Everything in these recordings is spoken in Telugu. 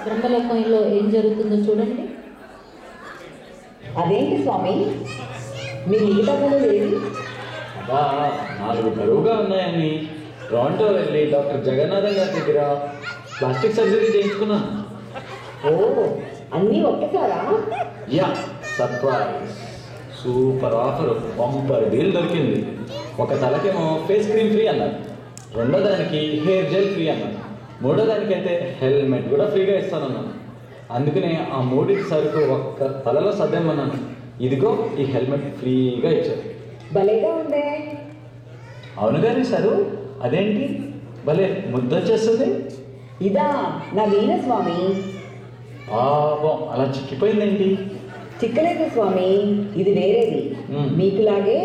బ్రహ్మలోకంలో ఏం జరుగుతుందో చూడండి. అదేంటి స్వామి, మీ మిగతా పనులు ఏవి? అబ్బా, 4 బరువుగా ఉన్నాయని టొరంటో వెళ్ళి డాక్టర్ జగన్నాథం గారి దగ్గర ప్లాస్టిక్ సర్జరీ చేయించుకున్నాను. ఓ, అన్నీ ఒక్కసారా? Yeah, surprise! Super offer, bumper deal దొరికింది. ఒక తలకేమో ఫేస్ క్రీమ్ ఫ్రీ అన్నారు, రెండో దానికి హెయిర్ జెల్ ఫ్రీ అన్నారు, మూడో దానికైతే హెల్మెట్ కూడా ఫ్రీగా ఇస్తానన్నాను. అందుకనే ఆ 3 సరుకు ఒక్క తలలో సర్దేమన్నాను. ఇదిగో ఈ హెల్మెట్ ఫ్రీగా ఇచ్చారు. భలేగా ఉందే. అవును కానీ సారు, అదేంటి భలే ముద్దొచ్చేస్తుంది? ఇదా నా వీణ స్వామి. పాపం, అలా చిక్కిపోయిందేంటి? చిక్కలేదు స్వామి, ఇది వేరేది. మీకులాగే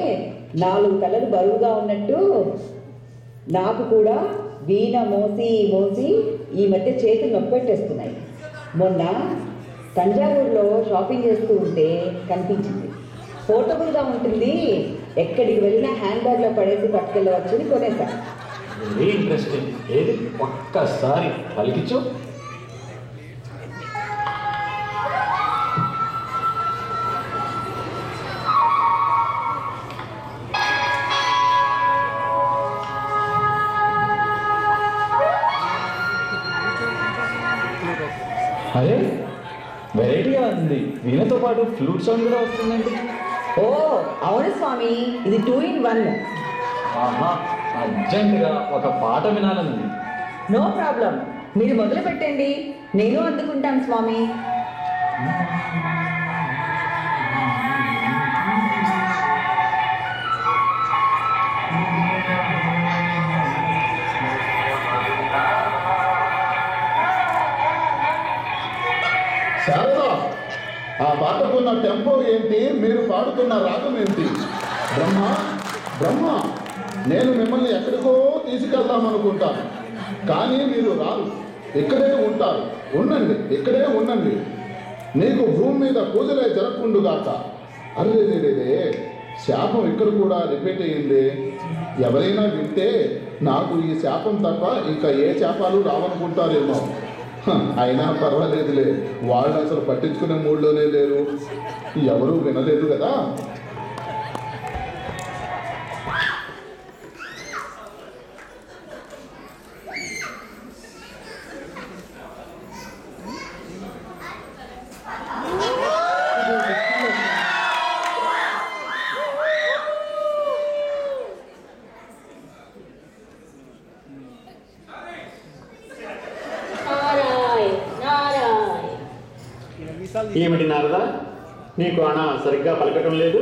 4 తలలు బరువుగా ఉన్నట్టు నాకు కూడా వీణ మోసి మోసి ఈ మధ్య చేతులు నొప్పెట్టేస్తున్నాయి. మొన్న తంజావూరులో షాపింగ్ చేస్తూ ఉంటే కనిపించింది. పోర్టబుల్గా ఉంటుంది, ఎక్కడికి వెళ్ళినా హ్యాండ్ బ్యాగ్లో పడేసి పట్టుకెళ్ళవచ్చని కొనేసాను. Very interesting. ఏది ఒక్కసారి పలికించు. అరే, వెరైటీగా ఉంది. వీణతో పాటు ఫ్లూట్ సౌండ్ కూడా వస్తుందండి. ఓ అవును స్వామి, ఇది 2 in 1. ఆహా, అర్జెంటుగా ఒక పాట వినాలని. నో ప్రాబ్లం, మీరు మొదలు పెట్టండి, నేను అందుకుంటాను స్వామి. శారదా, ఆ పాటకున్న టెంపో ఏంటి, మీరు పాడుతున్న రాగం ఏంటి? బ్రహ్మ బ్రహ్మ, నేను మిమ్మల్ని ఎక్కడికో తీసుకెళ్దామనుకుంటాను, కానీ మీరు రారు, ఇక్కడే ఉంటారు. ఉండండి, ఇక్కడే ఉండండి. నీకు భూమి మీద పూజలే జరగకుండుగాక. అర్రేదేదే, శాపం ఇక్కడ కూడా రిపీట్ అయ్యింది. ఎవరైనా వింటే నాకు ఈ శాపం తప్ప ఇంకా ఏ శాపాలు రావనుకుంటారేమో. అయినా పర్వాలేదులే, వాళ్ళు అసలు పట్టించుకునే మూడ్లోనే లేరు, ఎవరూ వినలేదు కదా. ఏమిటి నారదా, నీకు అణ సరిగ్గా పలకటం లేదు?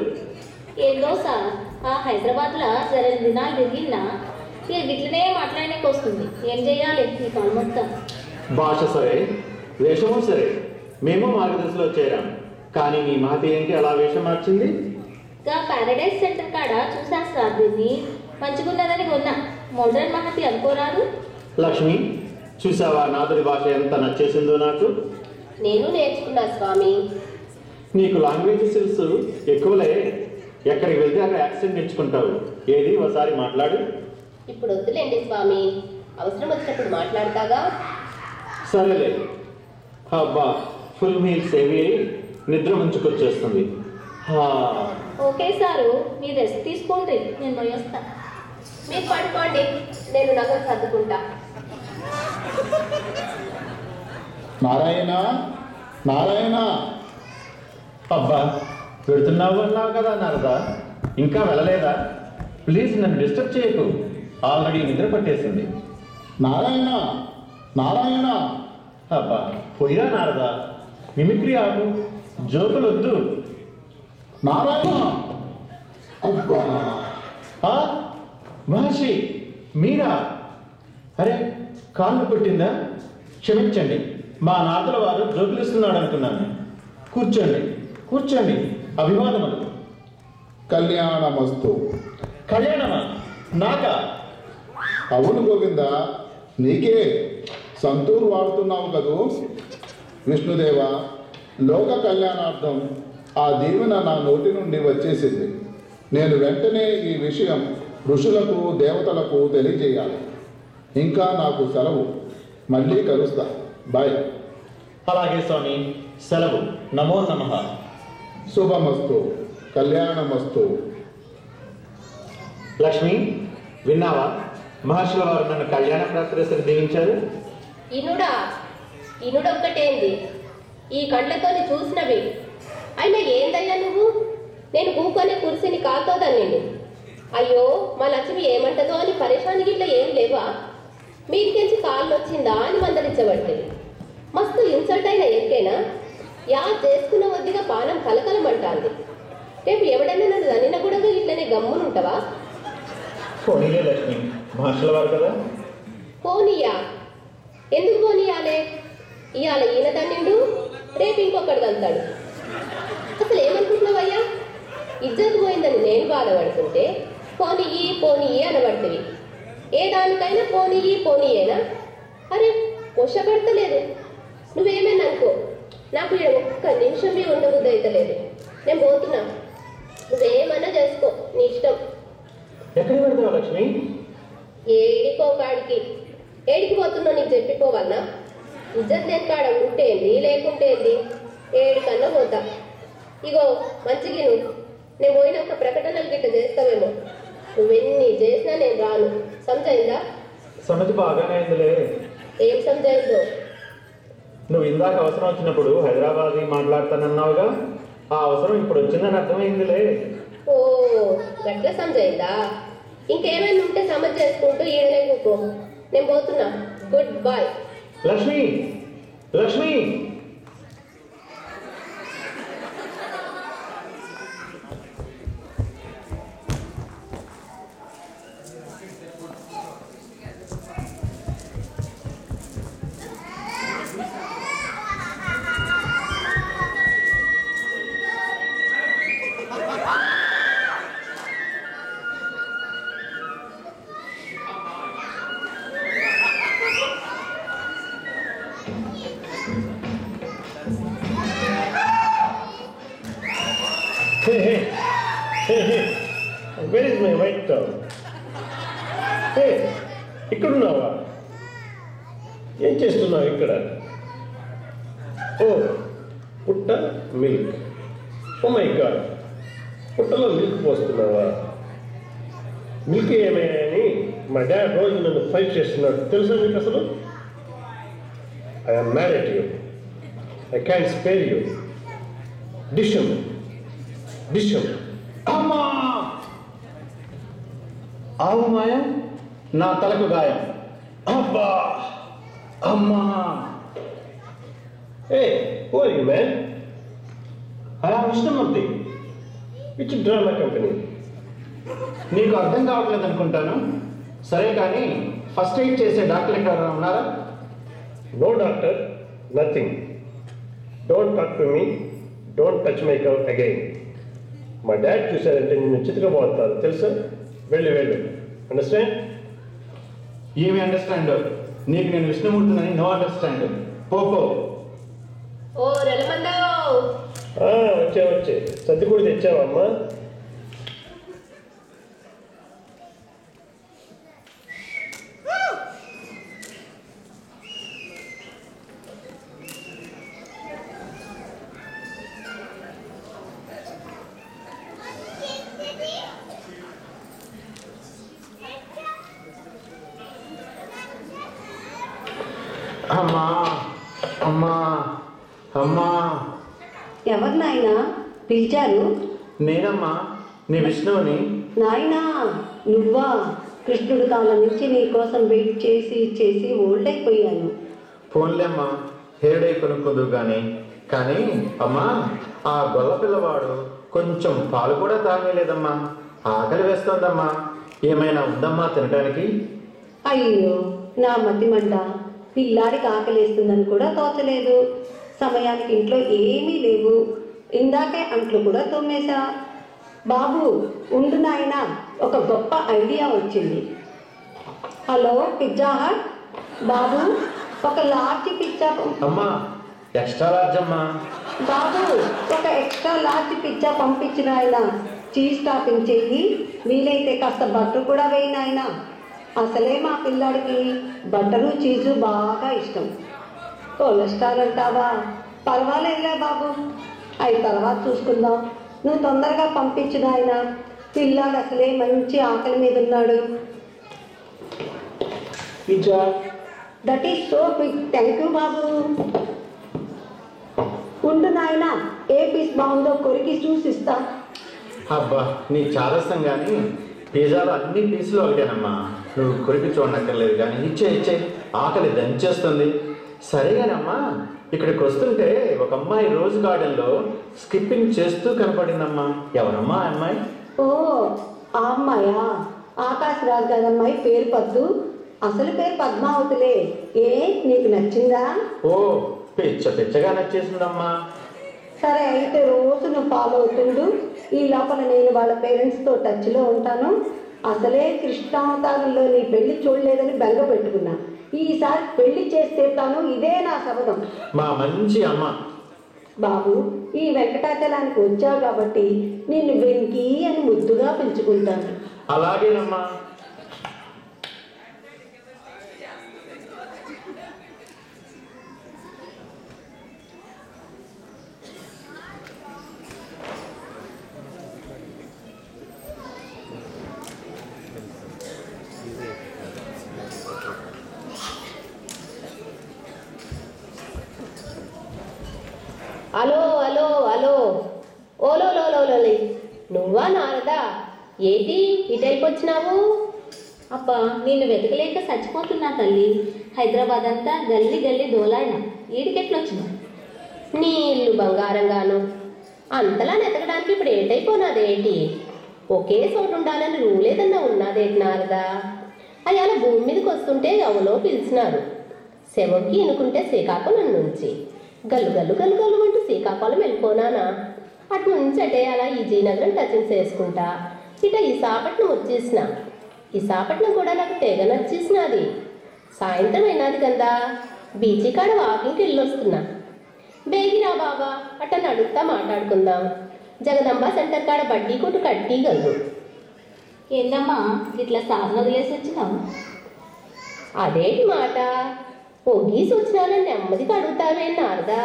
ఏందో సార్, ఆ హైదరాబాద్లో 2 దినాలు తిరిగినా ఇక గిట్లనే మాట్లాడడానికి వస్తుంది. ఏం చేయాలి ఈ పని మొత్తం? భాష సరే, వేషము సరే, మేము మార్గదర్శిలో చేరాం. కానీ నీ మహతి ఏంటి అలా వేషం మార్చింది? ఇంకా ప్యారడైజ్ సెంటర్ కాడ చూసా సార్, దీన్ని మంచిగున్నదని కొన్నా. మోడర్న్ మహతి అనుకోరాదు. లక్ష్మి, చూసావా నాదుడి భాష ఎంత నచ్చేసిందో నాకు? నేను నేర్చుకున్నా స్వామి. నీకు లాంగ్వేజ్ స్కిల్స్ ఎక్కువలే. ఎక్కడికి వెళ్తే అక్కడ యాక్సెంట్ నేర్చుకుంటావు. ఏది ఒకసారి మాట్లాడు. ఇప్పుడు వద్దులేండి స్వామి, అవసరం వచ్చినప్పుడు మాట్లాడతాగా. సరేలే. అబ్బా, ఫుల్ మీల్స్ ఏవి నిద్ర ముంచుకొచ్చేస్తుంది. ఓకే సారు, మీరు రెస్ట్ తీసుకోండి, నేను పోయి వస్తా. మీరు పడుకోండి, నేను నగలు సర్దుకుంటా. నారాయణ నారాయణ. అబ్బా, పెడుతున్నావు అన్నావు కదా నారదా, ఇంకా వెళ్ళలేదా? ప్లీజ్ నన్ను డిస్టర్బ్ చేయకు, ఆల్రెడీ నిద్ర పట్టేసింది. నారాయణ నారాయణ. అబ్బా, పోయిరా నారదా, మిమిక్రీ ఆపు, జోకులు వద్దు. నారాయణ. అబ్బా, మహర్షి మీరా? అరే, కాళ్ళు కొట్టిందా? క్షమించండి, మా నాథుల వారు జోకులిస్తున్నాడు అనుకున్నాను. కూర్చోండి కూర్చోండి, అభివాదములు. కళ్యాణమస్తు. కళ్యాణమా? నాకా? అవును గోవింద, నీకే. సంతూర్ వాడుతున్నావు కదూ. విష్ణుదేవ, లోక కళ్యాణార్థం ఆ దీవెన నా నోటి నుండి వచ్చేసింది. నేను వెంటనే ఈ విషయం ఋషులకు దేవతలకు తెలియజేయాలి. ఇంకా నాకు సెలవు, మళ్ళీ కలుస్తా. బాయ్. అలాగే స్వామి, సెలవు. నమో నమః. శుభమస్తు, కళ్యాణమస్తు. లక్ష్మి, విన్నావా? మహర్షుల వారు నన్ను కళ్యాణ ప్రాప్తిరేసరి దీవించారు. ఇనుడొక్కటేంది, ఈ కళ్ళతోని చూసినవి. అయినా ఏందయ్యా నువ్వు? నేను కూకొని కుర్చీని కాతోదన్నండి. అయ్యో మా లక్ష్మి ఏమంటదో అని పరేషానికి ఇట్లా ఏం లేవా? మీదికెంచి కాళ్ళు వచ్చిందా అని మందలించబడుతుంది. మస్తు ఇన్సల్ట్ అయిన ఎరికేనా? యా చేసుకున్న వద్దిగా పానం కలకలమంటాంది. రేపు ఎవడైనా నన్ను దనిన కూడా ఇట్లనే గమ్మునుంటావా? పోనీలే లక్ష్మి, మహర్షుల వారు కదా. పోనీయా? ఎందుకు పోనీయాలే? ఇవాళ ఈయన దండిండు, రేపు ఇంకొకటి దంతాడు. అసలు ఏమనుకుంటున్నావయ్యా? ఇజ్జత్ పోయిందని నేను బాధపడుతుంటే పోనీయి అనబడుతుంది. ఏ దానికైనా పోనీయేనా? అరే పొషపడతలేదు. నువ్వేమైనా అనుకో, నాకు ఇక్కడ ఒక్క నిమిషం మీ ఉండబుద్ధి అయితే లేదు. నేను పోతున్నా, నువ్వేమన్నా చేసుకో, నీ ఇష్టం. ఎక్కడికి పెడతావా లక్ష్మి? ఏడికో కాడికి. ఏడికి పోతున్నావు నీకు చెప్పిపోవాలనా? ఇజ్జత్ లేని కాడ ఉంటేంది, లేకుంటేంది, ఏడికన్నా పోతా. ఇగో మంచిగా నేను పోయిన ఒక ప్రకటనలు గిట్ట చేస్తావేమో. నువ్వెన్ని చేసినా నేను రాను. సమజైందా? సమతి బాగానే అయిందిలే. ఏం సమజైందో? నువ్వు ఇందాక అవసరం వచ్చినప్పుడు హైదరాబాద్ మాట్లాడతానన్నావుగా, ఆ అవసరం ఇప్పుడు వచ్చిందని అర్థమైందిలే. ఓ గట్ల సమజైందా? ఇంకేమైనా ఉంటే సమజ్ చేసుకుంటూ ఈడనే కూకో. నేను పోతున్నా. Goodbye. Lakshmi, Lakshmi. Where is my white cow? Hey, ఇక్కడున్నావా? ఏం చేస్తున్నావు ఇక్కడ? ఓ పుట్ట మిల్క్. ఓ మై గాడ్, పుట్టలో మిల్క్ పోస్తున్నావా? మిల్క్ ఏమైనా మా డాడ్ రోజు నన్ను ఫైట్ చేస్తున్నాడు తెలుసా మీకు అసలు? I'm mad at you. I can spare you. డిషం. అమ్మా! ఆవు మాయం, నా తలకు గాయం. అబ్బా! అమ్మా! Hey, who are you, man? అలా విష్ణుమూర్తి. Which drama company? నీకు అర్థం కావట్లేదు అనుకుంటాను. సరే కానీ ఫస్ట్ ఎయిడ్ చేసే డాక్టర్ ఎక్కడ ఉన్నారా? No doctor, nothing. Don't talk to me. Don't touch my cow again. మా డాడ్ చూశారంటే నిన్ను చితకబోతారు తెలుసా? వెళ్ళు. అండర్స్టాండ్? ఏమి అండర్స్టాండ్? నీకు నేను విష్ణుమూర్తిని నో అండర్స్టాండ్. పో. ఓ రెలమందో. వచ్చే సర్ది కూడా తెచ్చావమ్మా? అమ్మా! అమ్మా! అమ్మా! ఎవరు నాయనా పిలిచారు? నేనమ్మా, నీ విష్ణువుని. నాయనా నువ్వా? కృష్ణుడు కాలం నుంచి నీ కోసం వెయిట్ చేసి ఓల్డ్ అయిపోయాను. ఫోన్లేమ్మా, హేడై కొనుక్కుందు కానీ అమ్మా, ఆ గొల్ల పిల్లవాడు కొంచెం పాలు కూడా తాగలేదమ్మా. ఆకలి వేస్తోందమ్మా. ఏమైనా ఉందమ్మా తినడానికి? అయ్యో నా మతిమండ, పిల్లాడికి ఆకలేస్తుందని కూడా తోచలేదు. సమయానికి ఇంట్లో ఏమీ లేవు. ఇందాకే అంట్లు కూడా తోమేశా. బాబు ఉండు నాయనా, ఒక గొప్ప ఐడియా వచ్చింది. Hello pizza Hut. బాబు ఒక లార్జ్ పిజ్జా. అమ్మా ఎక్స్ట్రా లార్జ్ అమ్మా. బాబు ఒక ఎక్స్ట్రా లార్జ్ పిజ్జా పంపించిన ఆయన. చీజ్ టాపింగ్ చెయ్యి, వీలైతే కాస్త బటర్ కూడా వేయి నాయనా. అసలే మా పిల్లాడికి బటరు చీజు బాగా ఇష్టం. కొలెస్ట్రాల్ అంటావా? పర్వాలేదులే బాబు, అవి తర్వాత చూసుకుందాం. నువ్వు తొందరగా పంపించు నాయన. పిల్లాడు అసలే మంచి ఆకలి మీద ఉన్నాడు. Pizza. That is so big. Thank you బాబు. ఉండు నాయన, ఏ పీస్ బాగుందో కొరికి చూసిస్తా. అబ్బా నీ చాదస్తం కానీ పిజ్జాలో అన్ని పీసులు ఒకటేనమ్మా. నువ్వు కొరికి చూడనక్కర్లేదు కానీ ఇచ్చే ఆకలి దంచేస్తుంది. సరేగానమ్మా, ఇక్కడికి వస్తుంటే ఒక అమ్మాయి రోజ్ గార్డెన్లో స్కిప్పింగ్ చేస్తూ కనపడిందమ్మా. ఎవరమ్మా ఆ అమ్మాయి? ఓ, ఆ అమ్మాయా? ఆకాశరాజు గారి అమ్మాయి పేరు పద్దు. అసలు పేరు పద్మావతిలే. ఏ, నీకు నచ్చిందా? ఓ, పిచ్చగా నచ్చేసిందమ్మా. సరే అయితే రోజు నువ్వు ఫాలో అవుతుండు. ఈ లోపల నేను వాళ్ళ పేరెంట్స్తో టచ్లో ఉంటాను. అసలే కృష్ణావతారంలో నీ పెళ్లి చూడలేదని బెంగ పెట్టుకున్నా. ఈసారి పెళ్లి చేసేస్తాను, ఇదే నా శపథం. మా మంచి అమ్మ. బాబు, ఈ వెంకటాచలానికి వచ్చావు కాబట్టి నిన్ను వెంకీ అని ముద్దుగా పిలుచుకుంటాను. అలాగేనమ్మా. అలో అలో అలో, ఓలోలోలోలి, నువ్వా నారదా? ఏంటి ఇటు వెళ్ళిపోచ్చినావు? అబ్బా నిన్ను వెతకలేక చచ్చిపోతున్నా తల్లి. హైదరాబాద్ అంతా గల్లీ గల్లీ దోలాడినా. ఈడికెట్లొచ్చినావు? నీ ఇల్లు బంగారంగాను. అంతలా నెతకడానికి ఇప్పుడు ఏటైపోనాదేంటి? ఒకే చోటు ఉండాలని రూల్ ఏదన్నా ఉన్నదేంటి నారదా? అయ్యాల భూమి మీదకి వస్తుంటే ఎవరో పిలిచినారు. శవంకి ఇనుకుంటే శ్రీకాకుళం నుంచి గల్లు గల్లు గల్లు గల్లు అంటూ శ్రీకాకుళం వెళ్ళిపోనానా. అటు నుంచి అటే అలా విజయనగరం టచింగ్ చేసుకుంటా ఇట విశాఖపట్నం వచ్చేసిన. విశాఖపట్నం కూడా నాకు తెగ నచ్చేసినది. సాయంత్రం అయినది కదా, బీచీ కాడ వాకింగ్కి వెళ్ళొస్తున్నా. బేగిరా బాబా అట్ట నడుస్తా మాట్లాడుకుందాం. జగదంబ సెంటర్ కాడ బడ్డీ కొట్టు కట్టిగలరు. ఏందమ్మా ఇట్లా సాధన వదిలేసి వచ్చినావు? అదేంటి మాట, పొగ్గీసి వచ్చినానని నెమ్మదిగా అడుగుతావే నారదా?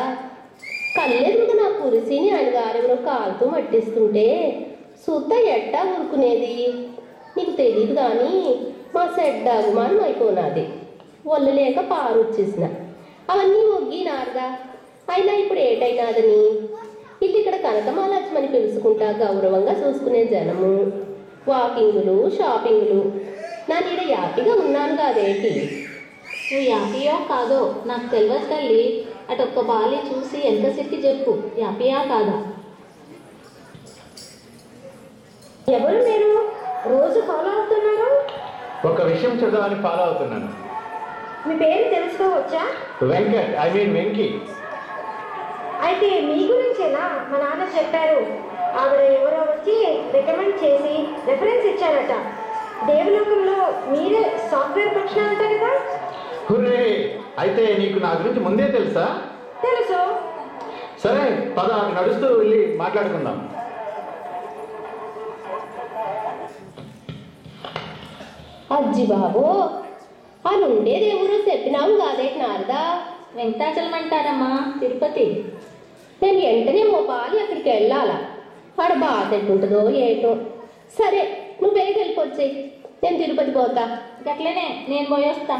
కళ్ళెదురుగా నా కురిసిని ఆయన గారెవరో కాలుతో మట్టిస్తుంటే సుత్త ఎట్టా ఊరుకునేది? నీకు తెలియదు కానీ మా సెడ్ అభిమానం అయిపోనాది. ఒళ్ళు లేక పారు వచ్చేసిన. అవన్నీ ఒగ్గి నారదా. అయినా ఇప్పుడు ఏటైనాదని ఇల్లు ఇక్కడ కనకమాలక్ష్మని పిలుచుకుంటా గౌరవంగా చూసుకునే జనము, వాకింగులు, షాపింగులు. నా నీడ యాపిగా ఉన్నాను కాదేంటి? నువ్వు యాపియో కాదో నాకు తెలియదు తల్లి. అటొక్క బాలి చూసి ఎంత సిక్కి చెప్పు, యాపియా కాదా? ఎవరు మీరు రోజు ఫాలో అవుతున్నారు? ఒక విషయం చదవని ఫాలో అవుతున్నాను. మీ పేరు తెలుసుకోవచ్చా? Venkat, I mean Venky. అయితే మీ గురించేనా మా నాన్న చెప్పారు. ఆవిడ ఎవరో వచ్చి రికమెండ్ చేసి రెఫరెన్స్ ఇచ్చారట. దేవలోకంలో మీరే సాఫ్ట్వేర్ ప్రొఫెషనల్ అంట కదా? హుర్రే, అయితే నీకు నా గురించి ముందే తెలుసా? తెలుసు. సరే పద, నడుస్తూ వెళ్ళి మాట్లాడుకుందాం. అజ్జి బాబో, అని ఉండేది ఎవరో చెప్పినావు కాదేటి నారదా? వెంకటాచలం అంటారమ్మా, తిరుపతి. నేను వెంటనే ఓ పాలి అక్కడికి వెళ్ళాలా? ఆడ బాధ ఎట్టుంటుందో ఏటో. సరే నువ్వు బేగ వెళ్ళిపోచ్చేయి, నేను తిరుపతి పోతా. గట్లనే నేను పోయొస్తా.